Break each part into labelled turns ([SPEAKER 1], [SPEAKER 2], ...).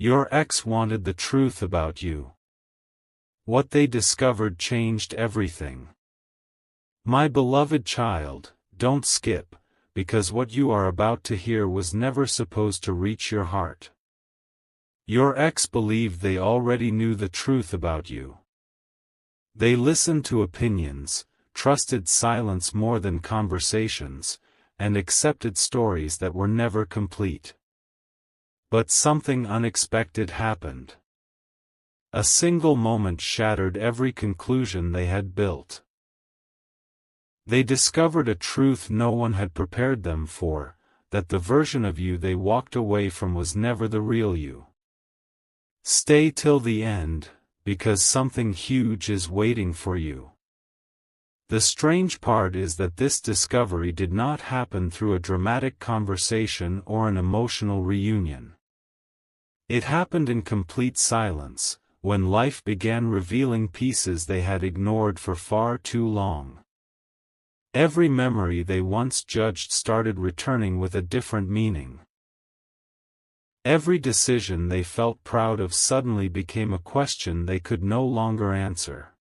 [SPEAKER 1] Your ex wanted the truth about you. What they discovered changed everything. My beloved child, don't skip, because what you are about to hear was never supposed to reach your heart. Your ex believed they already knew the truth about you. They listened to opinions, trusted silence more than conversations, and accepted stories that were never complete. But something unexpected happened. A single moment shattered every conclusion they had built. They discovered a truth no one had prepared them for, that the version of you they walked away from was never the real you. Stay till the end, because something huge is waiting for you. The strange part is that this discovery did not happen through a dramatic conversation or an emotional reunion. It happened in complete silence, when life began revealing pieces they had ignored for far too long. Every memory they once judged started returning with a different meaning. Every decision they felt proud of suddenly became a question they could no longer answer.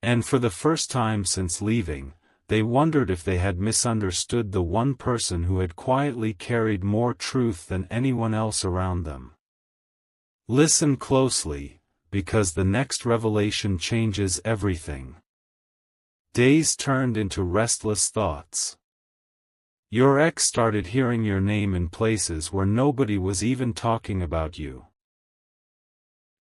[SPEAKER 1] And for the first time since leaving, they wondered if they had misunderstood the one person who had quietly carried more truth than anyone else around them. Listen closely, because the next revelation changes everything. Days turned into restless thoughts. Your ex started hearing your name in places where nobody was even talking about you.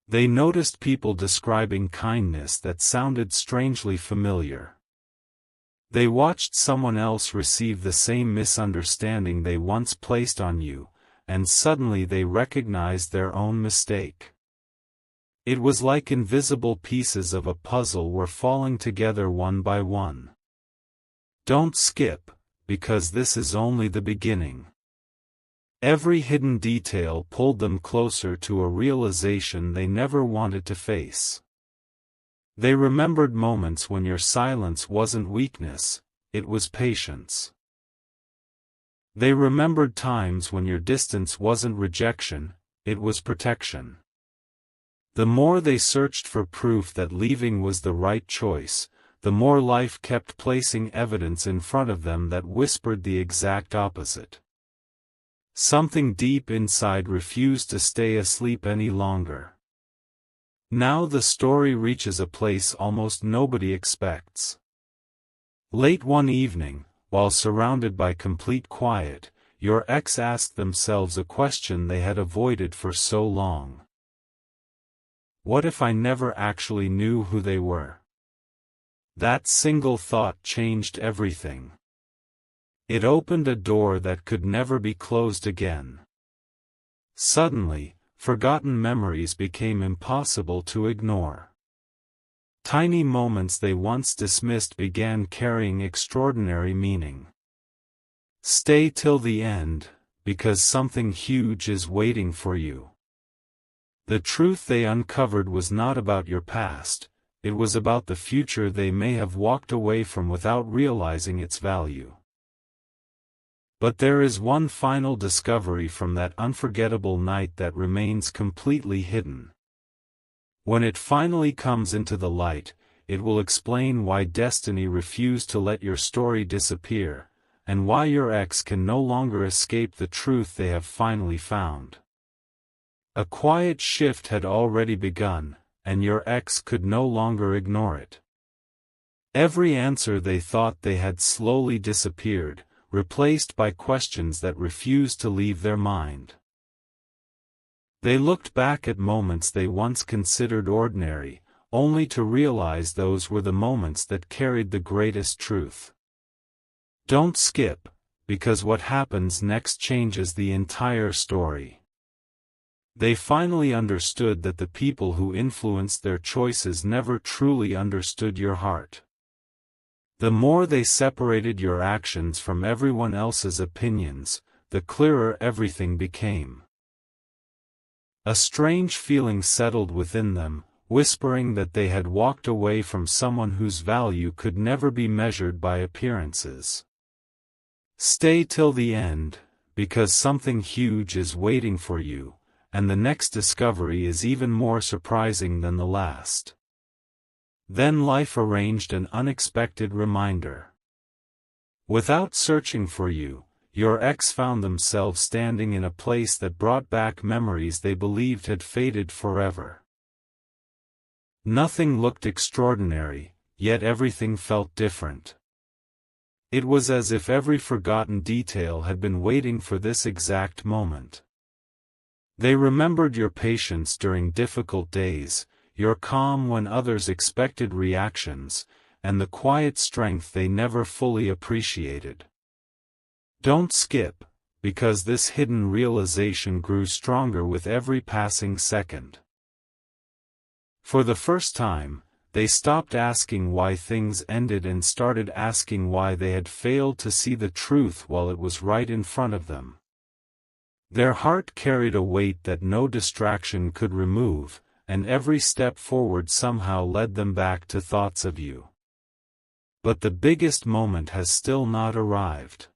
[SPEAKER 1] They noticed people describing kindness that sounded strangely familiar. They watched someone else receive the same misunderstanding they once placed on you, and suddenly they recognized their own mistake. It was like invisible pieces of a puzzle were falling together one by one. Don't skip, because this is only the beginning. Every hidden detail pulled them closer to a realization they never wanted to face. They remembered moments when your silence wasn't weakness, it was patience. They remembered times when your distance wasn't rejection, it was protection. The more they searched for proof that leaving was the right choice, the more life kept placing evidence in front of them that whispered the exact opposite. Something deep inside refused to stay asleep any longer. Now the story reaches a place almost nobody expects. Late one evening, while surrounded by complete quiet, your ex asked themselves a question they had avoided for so long. What if I never actually knew who they were? That single thought changed everything. It opened a door that could never be closed again. Suddenly, forgotten memories became impossible to ignore. Tiny moments they once dismissed began carrying extraordinary meaning. Stay till the end, because something huge is waiting for you. The truth they uncovered was not about your past, it was about the future they may have walked away from without realizing its value. But there is one final discovery from that unforgettable night that remains completely hidden. When it finally comes into the light, it will explain why destiny refused to let your story disappear, and why your ex can no longer escape the truth they have finally found. A quiet shift had already begun, and your ex could no longer ignore it. Every answer they thought they had slowly disappeared, replaced by questions that refused to leave their mind. They looked back at moments they once considered ordinary, only to realize those were the moments that carried the greatest truth. Don't skip, because what happens next changes the entire story. They finally understood that the people who influenced their choices never truly understood your heart. The more they separated your actions from everyone else's opinions, the clearer everything became. A strange feeling settled within them, whispering that they had walked away from someone whose value could never be measured by appearances. Stay till the end, because something huge is waiting for you, and the next discovery is even more surprising than the last. Then life arranged an unexpected reminder. Without searching for you, your ex found themselves standing in a place that brought back memories they believed had faded forever. Nothing looked extraordinary, yet everything felt different. It was as if every forgotten detail had been waiting for this exact moment. They remembered your patience during difficult days, your calm when others expected reactions, and the quiet strength they never fully appreciated. Don't skip, because this hidden realization grew stronger with every passing second. For the first time, they stopped asking why things ended and started asking why they had failed to see the truth while it was right in front of them. Their heart carried a weight that no distraction could remove, and every step forward somehow led them back to thoughts of you. But the biggest moment has still not arrived.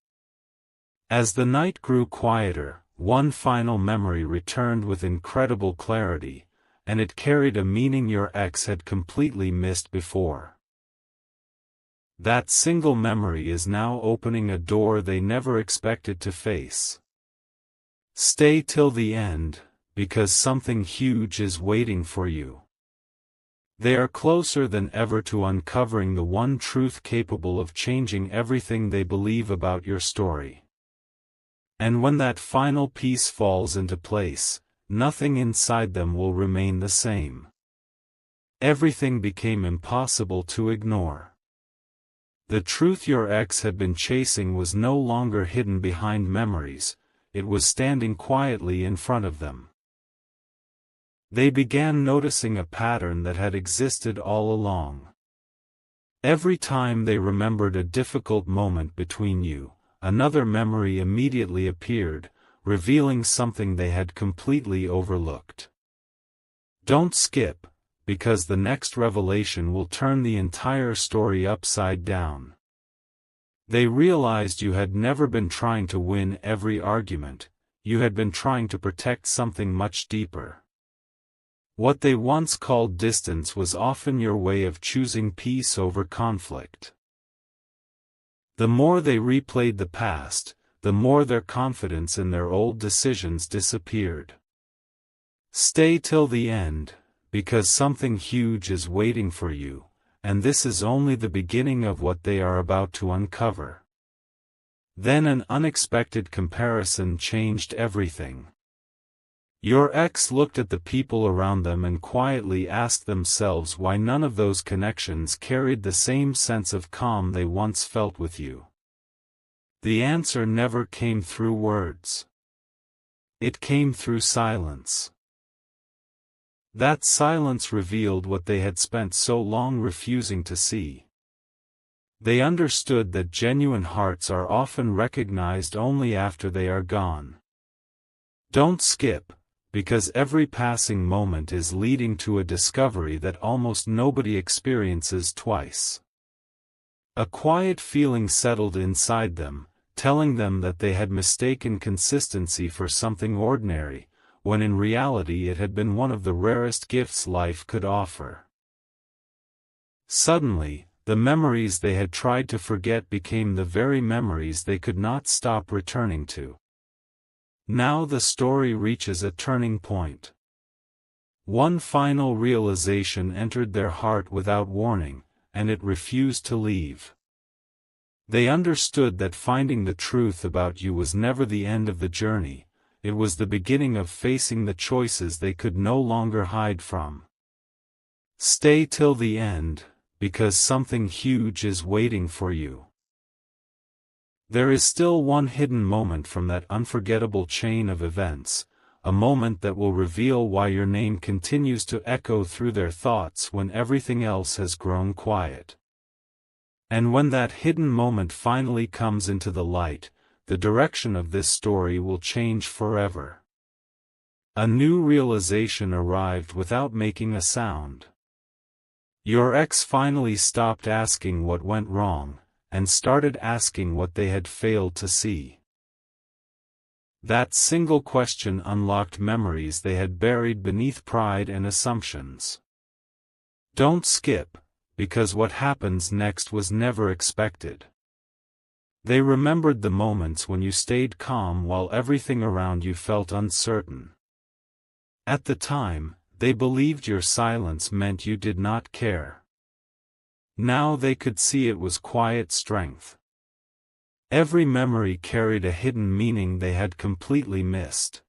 [SPEAKER 1] As the night grew quieter, one final memory returned with incredible clarity, and it carried a meaning your ex had completely missed before. That single memory is now opening a door they never expected to face. Stay till the end, because something huge is waiting for you. They are closer than ever to uncovering the one truth capable of changing everything they believe about your story. And when that final piece falls into place, nothing inside them will remain the same. Everything became impossible to ignore. The truth your ex had been chasing was no longer hidden behind memories, it was standing quietly in front of them. They began noticing a pattern that had existed all along. Every time they remembered a difficult moment between you, another memory immediately appeared, revealing something they had completely overlooked. Don't skip, because the next revelation will turn the entire story upside down. They realized you had never been trying to win every argument, you had been trying to protect something much deeper. What they once called distance was often your way of choosing peace over conflict. The more they replayed the past, the more their confidence in their old decisions disappeared. Stay till the end, because something huge is waiting for you, and this is only the beginning of what they are about to uncover. Then an unexpected comparison changed everything. Your ex looked at the people around them and quietly asked themselves why none of those connections carried the same sense of calm they once felt with you. The answer never came through words. It came through silence. That silence revealed what they had spent so long refusing to see. They understood that genuine hearts are often recognized only after they are gone. Don't skip, because every passing moment is leading to a discovery that almost nobody experiences twice. A quiet feeling settled inside them, telling them that they had mistaken consistency for something ordinary, when in reality it had been one of the rarest gifts life could offer. Suddenly, the memories they had tried to forget became the very memories they could not stop returning to. Now the story reaches a turning point. One final realization entered their heart without warning, and it refused to leave. They understood that finding the truth about you was never the end of the journey, it was the beginning of facing the choices they could no longer hide from. Stay till the end, because something huge is waiting for you. There is still one hidden moment from that unforgettable chain of events, a moment that will reveal why your name continues to echo through their thoughts when everything else has grown quiet. And when that hidden moment finally comes into the light, the direction of this story will change forever. A new realization arrived without making a sound. Your ex finally stopped asking what went wrong, and started asking what they had failed to see. That single question unlocked memories they had buried beneath pride and assumptions. Don't skip, because what happens next was never expected. They remembered the moments when you stayed calm while everything around you felt uncertain. At the time, they believed your silence meant you did not care. Now they could see it was quiet strength. Every memory carried a hidden meaning they had completely missed.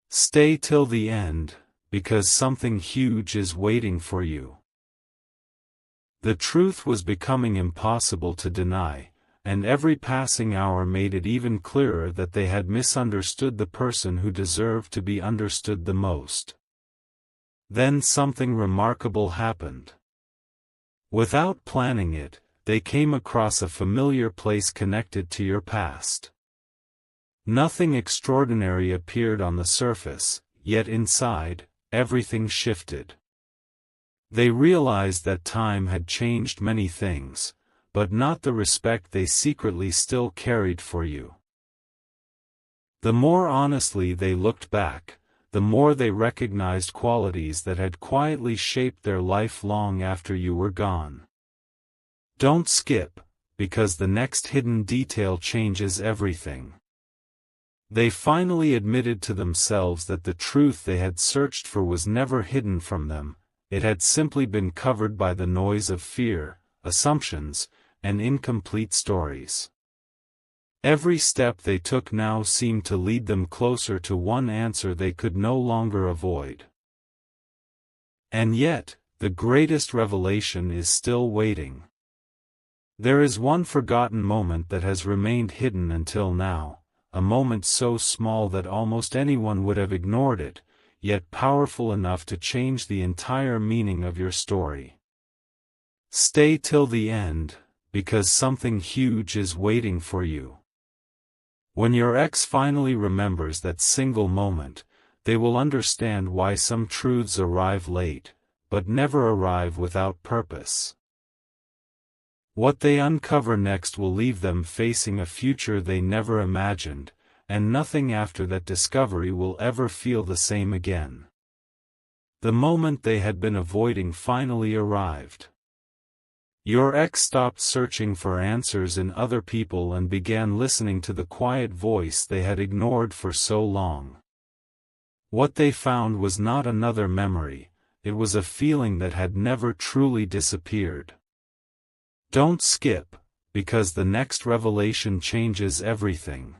[SPEAKER 1] Stay till the end, because something huge is waiting for you. The truth was becoming impossible to deny, and every passing hour made it even clearer that they had misunderstood the person who deserved to be understood the most. Then something remarkable happened. Without planning it, they came across a familiar place connected to your past. Nothing extraordinary appeared on the surface, yet inside, everything shifted. They realized that time had changed many things, but not the respect they secretly still carried for you. The more honestly they looked back, the more they recognized qualities that had quietly shaped their life long after you were gone. Don't skip, because the next hidden detail changes everything. They finally admitted to themselves that the truth they had searched for was never hidden from them, it had simply been covered by the noise of fear, assumptions, and incomplete stories. Every step they took now seemed to lead them closer to one answer they could no longer avoid. And yet, the greatest revelation is still waiting. There is one forgotten moment that has remained hidden until now. A moment so small that almost anyone would have ignored it, yet powerful enough to change the entire meaning of your story. Stay till the end, because something huge is waiting for you. When your ex finally remembers that single moment, they will understand why some truths arrive late, but never arrive without purpose. What they uncover next will leave them facing a future they never imagined, and nothing after that discovery will ever feel the same again. The moment they had been avoiding finally arrived. Your ex stopped searching for answers in other people and began listening to the quiet voice they had ignored for so long. What they found was not another memory, it was a feeling that had never truly disappeared. Don't skip, because the next revelation changes everything.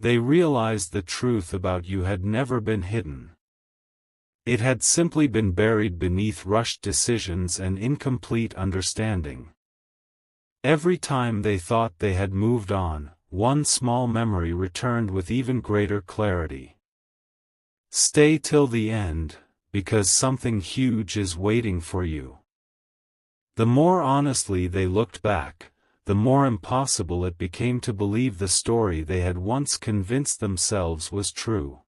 [SPEAKER 1] They realized the truth about you had never been hidden. It had simply been buried beneath rushed decisions and incomplete understanding. Every time they thought they had moved on, one small memory returned with even greater clarity. Stay till the end, because something huge is waiting for you. The more honestly they looked back, the more impossible it became to believe the story they had once convinced themselves was true.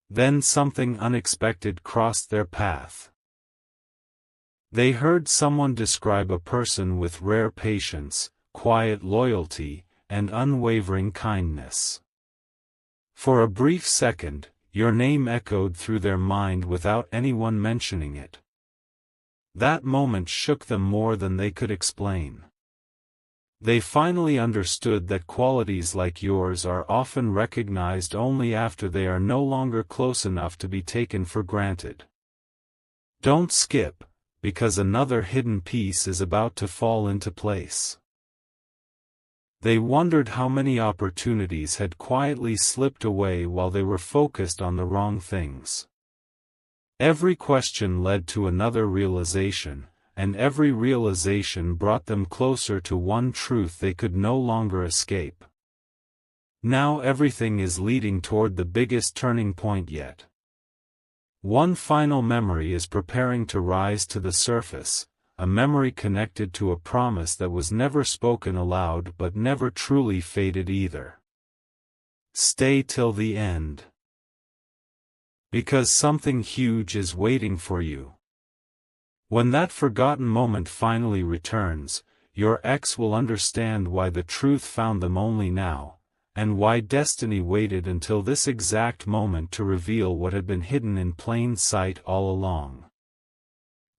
[SPEAKER 1] Then something unexpected crossed their path. They heard someone describe a person with rare patience, quiet loyalty, and unwavering kindness. For a brief second, your name echoed through their mind without anyone mentioning it. That moment shook them more than they could explain. They finally understood that qualities like yours are often recognized only after they are no longer close enough to be taken for granted. Don't skip, because another hidden piece is about to fall into place. They wondered how many opportunities had quietly slipped away while they were focused on the wrong things. Every question led to another realization, and every realization brought them closer to one truth they could no longer escape. Now everything is leading toward the biggest turning point yet. One final memory is preparing to rise to the surface, a memory connected to a promise that was never spoken aloud but never truly faded either. Stay till the end. Because something huge is waiting for you. When that forgotten moment finally returns, your ex will understand why the truth found them only now, and why destiny waited until this exact moment to reveal what had been hidden in plain sight all along.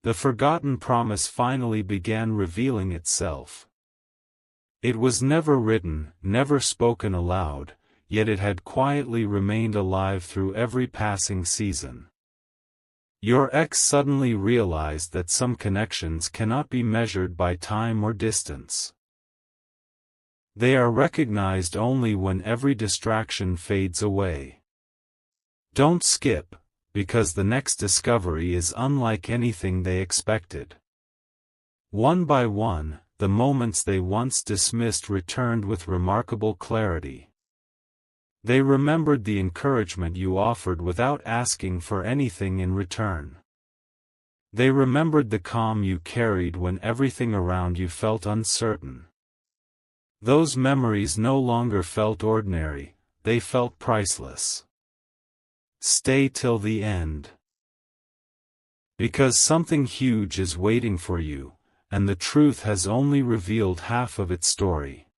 [SPEAKER 1] The forgotten promise finally began revealing itself. It was never written, never spoken aloud, yet it had quietly remained alive through every passing season. Your ex suddenly realized that some connections cannot be measured by time or distance. They are recognized only when every distraction fades away. Don't skip, because the next discovery is unlike anything they expected. One by one, the moments they once dismissed returned with remarkable clarity. They remembered the encouragement you offered without asking for anything in return. They remembered the calm you carried when everything around you felt uncertain. Those memories no longer felt ordinary, they felt priceless. Stay till the end. Because something huge is waiting for you, and the truth has only revealed half of its story.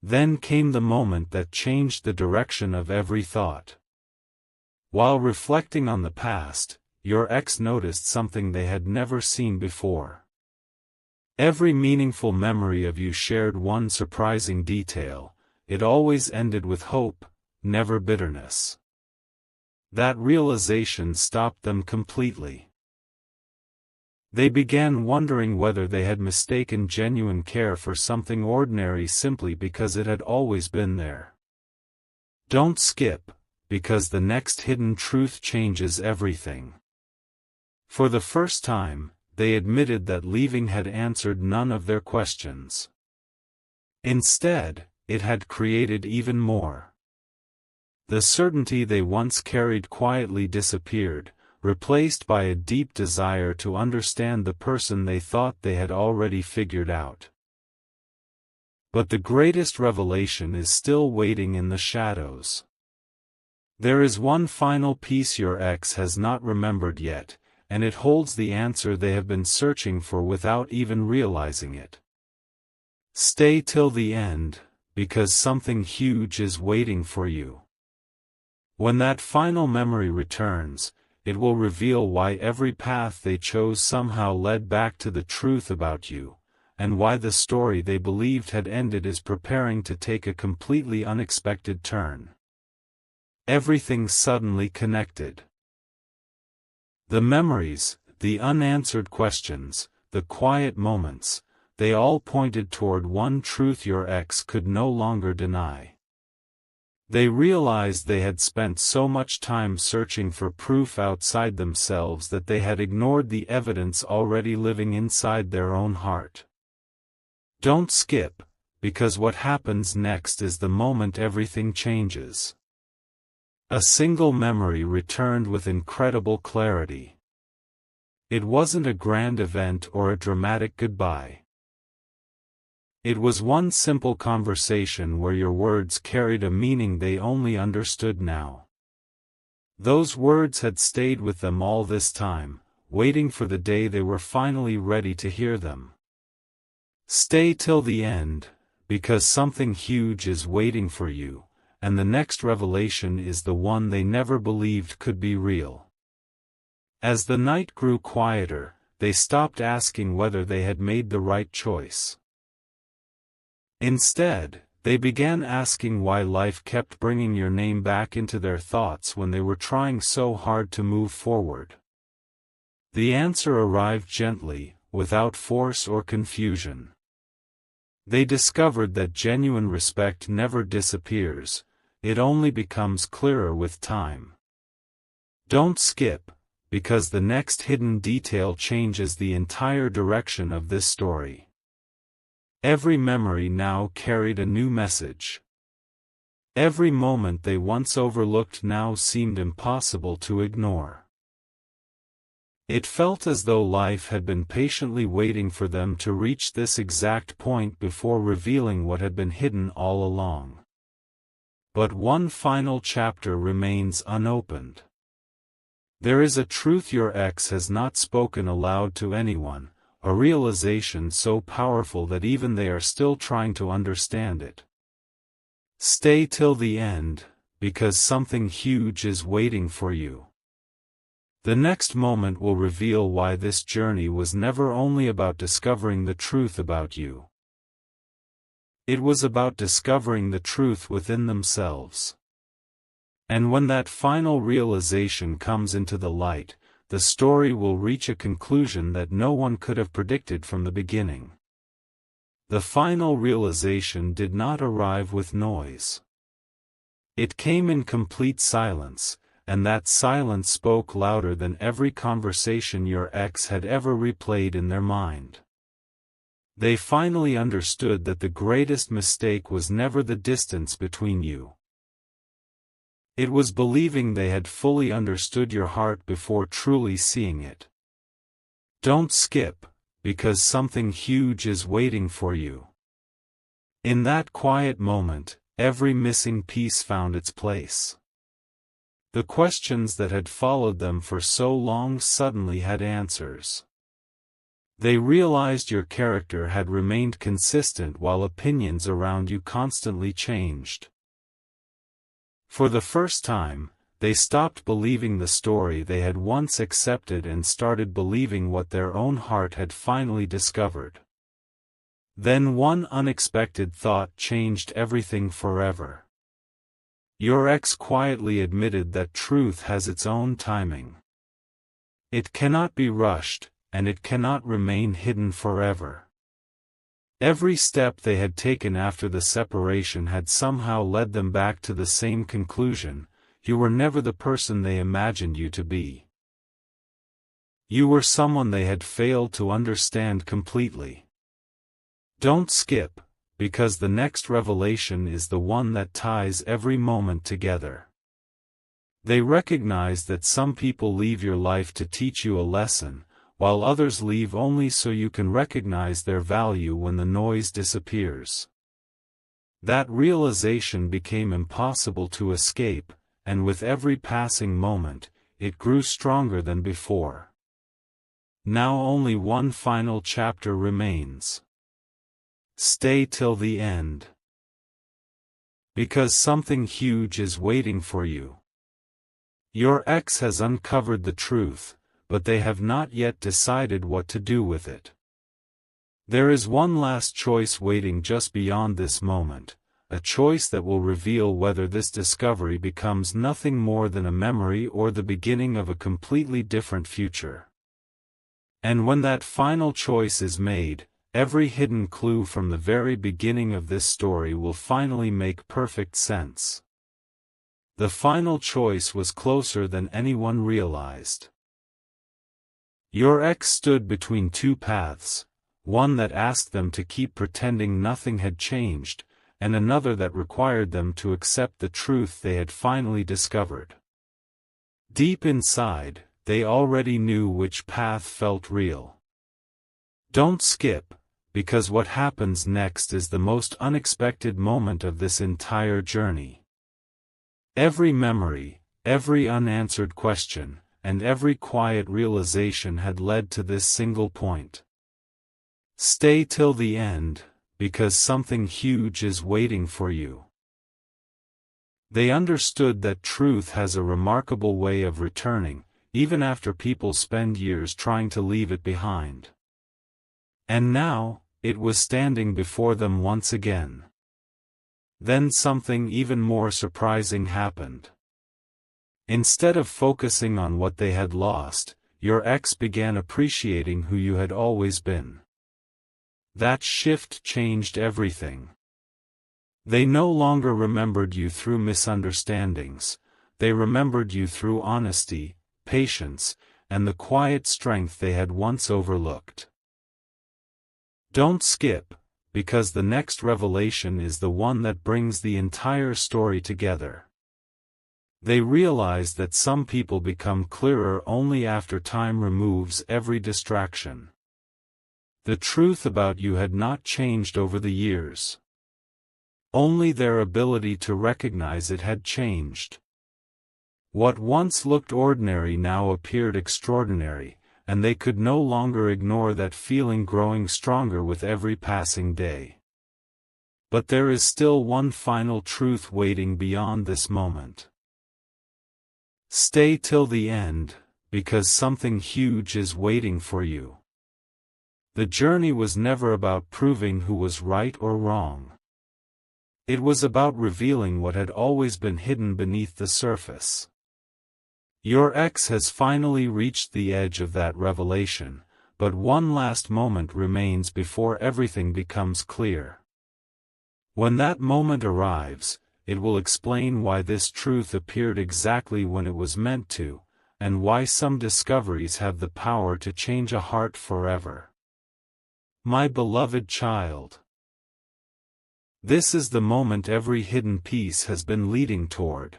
[SPEAKER 1] Then came the moment that changed the direction of every thought. While reflecting on the past, your ex noticed something they had never seen before. Every meaningful memory of you shared one surprising detail: it always ended with hope, never bitterness. That realization stopped them completely. They began wondering whether they had mistaken genuine care for something ordinary simply because it had always been there. Don't skip, because the next hidden truth changes everything. For the first time, they admitted that leaving had answered none of their questions. Instead, it had created even more. The certainty they once carried quietly disappeared, replaced by a deep desire to understand the person they thought they had already figured out. But the greatest revelation is still waiting in the shadows. There is one final piece your ex has not remembered yet, and it holds the answer they have been searching for without even realizing it. Stay till the end, because something huge is waiting for you. When that final memory returns, it will reveal why every path they chose somehow led back to the truth about you, and why the story they believed had ended is preparing to take a completely unexpected turn. Everything suddenly connected. The memories, the unanswered questions, the quiet moments, they all pointed toward one truth your ex could no longer deny. They realized they had spent so much time searching for proof outside themselves that they had ignored the evidence already living inside their own heart. Don't skip, because what happens next is the moment everything changes. A single memory returned with incredible clarity. It wasn't a grand event or a dramatic goodbye. It was one simple conversation where your words carried a meaning they only understood now. Those words had stayed with them all this time, waiting for the day they were finally ready to hear them. Stay till the end, because something huge is waiting for you, and the next revelation is the one they never believed could be real. As the night grew quieter, they stopped asking whether they had made the right choice. Instead, they began asking why life kept bringing your name back into their thoughts when they were trying so hard to move forward. The answer arrived gently, without force or confusion. They discovered that genuine respect never disappears, it only becomes clearer with time. Don't skip, because the next hidden detail changes the entire direction of this story. Every memory now carried a new message. Every moment they once overlooked now seemed impossible to ignore. It felt as though life had been patiently waiting for them to reach this exact point before revealing what had been hidden all along. But one final chapter remains unopened. There is a truth your ex has not spoken aloud to anyone, a realization so powerful that even they are still trying to understand it. Stay till the end, because something huge is waiting for you. The next moment will reveal why this journey was never only about discovering the truth about you. It was about discovering the truth within themselves. And when that final realization comes into the light, the story will reach a conclusion that no one could have predicted from the beginning. The final realization did not arrive with noise. It came in complete silence, and that silence spoke louder than every conversation your ex had ever replayed in their mind. They finally understood that the greatest mistake was never the distance between you. It was believing they had fully understood your heart before truly seeing it. Don't skip, because something huge is waiting for you. In that quiet moment, every missing piece found its place. The questions that had followed them for so long suddenly had answers. They realized your character had remained consistent while opinions around you constantly changed. For the first time, they stopped believing the story they had once accepted and started believing what their own heart had finally discovered. Then one unexpected thought changed everything forever. Your ex quietly admitted that truth has its own timing. It cannot be rushed, and it cannot remain hidden forever. Every step they had taken after the separation had somehow led them back to the same conclusion: you were never the person they imagined you to be. You were someone they had failed to understand completely. Don't skip, because the next revelation is the one that ties every moment together. They recognize that some people leave your life to teach you a lesson, while others leave only so you can recognize their value when the noise disappears. That realization became impossible to escape, and with every passing moment, it grew stronger than before. Now only one final chapter remains. Stay till the end. Because something huge is waiting for you. Your ex has uncovered the truth, but they have not yet decided what to do with it. There is one last choice waiting just beyond this moment, a choice that will reveal whether this discovery becomes nothing more than a memory or the beginning of a completely different future. And when that final choice is made, every hidden clue from the very beginning of this story will finally make perfect sense. The final choice was closer than anyone realized. Your ex stood between two paths, one that asked them to keep pretending nothing had changed, and another that required them to accept the truth they had finally discovered. Deep inside, they already knew which path felt real. Don't skip, because what happens next is the most unexpected moment of this entire journey. Every memory, every unanswered question, and every quiet realization had led to this single point. Stay till the end, because something huge is waiting for you. They understood that truth has a remarkable way of returning, even after people spend years trying to leave it behind. And now, it was standing before them once again. Then something even more surprising happened. Instead of focusing on what they had lost, your ex began appreciating who you had always been. That shift changed everything. They no longer remembered you through misunderstandings, they remembered you through honesty, patience, and the quiet strength they had once overlooked. Don't skip, because the next revelation is the one that brings the entire story together. They realize that some people become clearer only after time removes every distraction. The truth about you had not changed over the years. Only their ability to recognize it had changed. What once looked ordinary now appeared extraordinary, and they could no longer ignore that feeling growing stronger with every passing day. But there is still one final truth waiting beyond this moment. Stay till the end, because something huge is waiting for you. The journey was never about proving who was right or wrong. It was about revealing what had always been hidden beneath the surface. Your ex has finally reached the edge of that revelation, but one last moment remains before everything becomes clear. When that moment arrives, it will explain why this truth appeared exactly when it was meant to, and why some discoveries have the power to change a heart forever. My beloved child. This is the moment every hidden piece has been leading toward.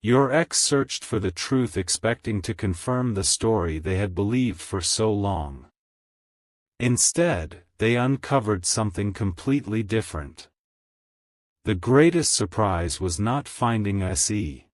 [SPEAKER 1] Your ex searched for the truth expecting to confirm the story they had believed for so long. Instead, they uncovered something completely different. The greatest surprise was not finding SE.